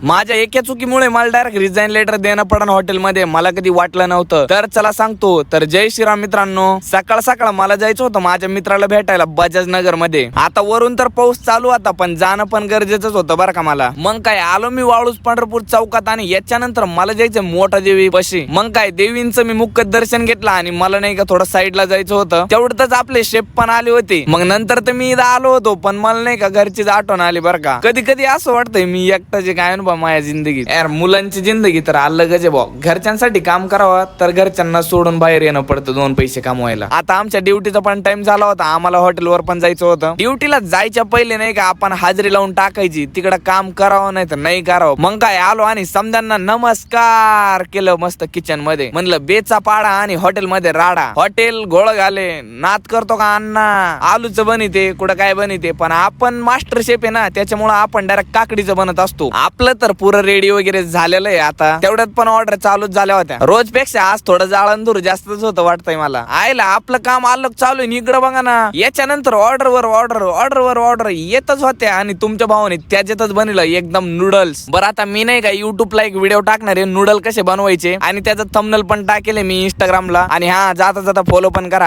माझ्या एका चुकीमुळे मला डायरेक्ट रिझाईन लेटर देणं पडन हॉटेलमध्ये. मला कधी वाटलं नव्हतं. तर चला सांगतो. तर जय श्रीराम मित्रांनो. सकाळ सकाळ मला जायचं होतं माझ्या मित्राला भेटायला बजाज नगर मध्ये. आता वरून तर पाऊस चालू होता पण जाणं पण गरजेचंच होतं बरं का मला. मग काय आलो मी वाळूस पंढरपूर चौकात आणि याच्यानंतर मला जायचं मोठा देवी पशी. मग काय देवींचं मी मुख्य दर्शन घेतलं आणि मला नाही का थोडं साईडला जायचं होतं. तेवढंच आपले शेफ पण आले होते. मग नंतर तर मी इथं आलो होतो पण मला नाही का घरचीच आठवण आली बरं का. कधी कधी असं वाटतंय मी एकटाचे काय अनुभव माझ्या जिंदगीत. यार मुलांची जिंदगी तर अलगच आहे भाऊ. घरच्यांसाठी काम करावं तर घरच्यांना सोडून बाहेर येणं पडतं 2 पैसे कमवायला. आता आमच्या ड्युटीचा पण टाइम झाला होता. आम्हाला हॉटेलवर पण जायचं होतं. ड्युटीला जायच्या पहिले नाही का आपण हाजरी लावून टाकायची. तिकडं काम करावं नाही तर नाही करावं. मग काय आलो आणि समजांना नमस्कार केलं मस्त किचन मध्ये. म्हणलं बेचा पाडा आणि हॉटेल मध्ये राडा. हॉटेल गोळ घाले नाद करतो का अण्णा. आलूचं बनिते कुठं काय बनिते पण आपण मास्टर शेफ आहे ना त्याच्यामुळे आपण डायरेक्ट काकडीचं बनत असतो. आपलं तर पुरं रेडी वगैरे झालेलं आहे. आता तेवढ्यात पण ऑर्डर चालूच झाल्या होत्या. रोज पेक्षा आज थोडं जाळंदूर जास्तच होतं वाटतंय मला. आयला आपलं काम अलग चालू आहे. इकडं बघा ना याच्यानंतर ऑर्डर येतच होत्या आणि तुमच्या भावाने त्याच्यातच बनवलं एकदम नूडल्स. बरं आता मी नाही का युट्यूबला एक व्हिडिओ टाकणार आहे नूडल कसे बनवायचे आणि त्याचं थंबनेल पण टाकेल मी इंस्टाग्रामला. आणि हा जाता जाता फॉलो पण करा.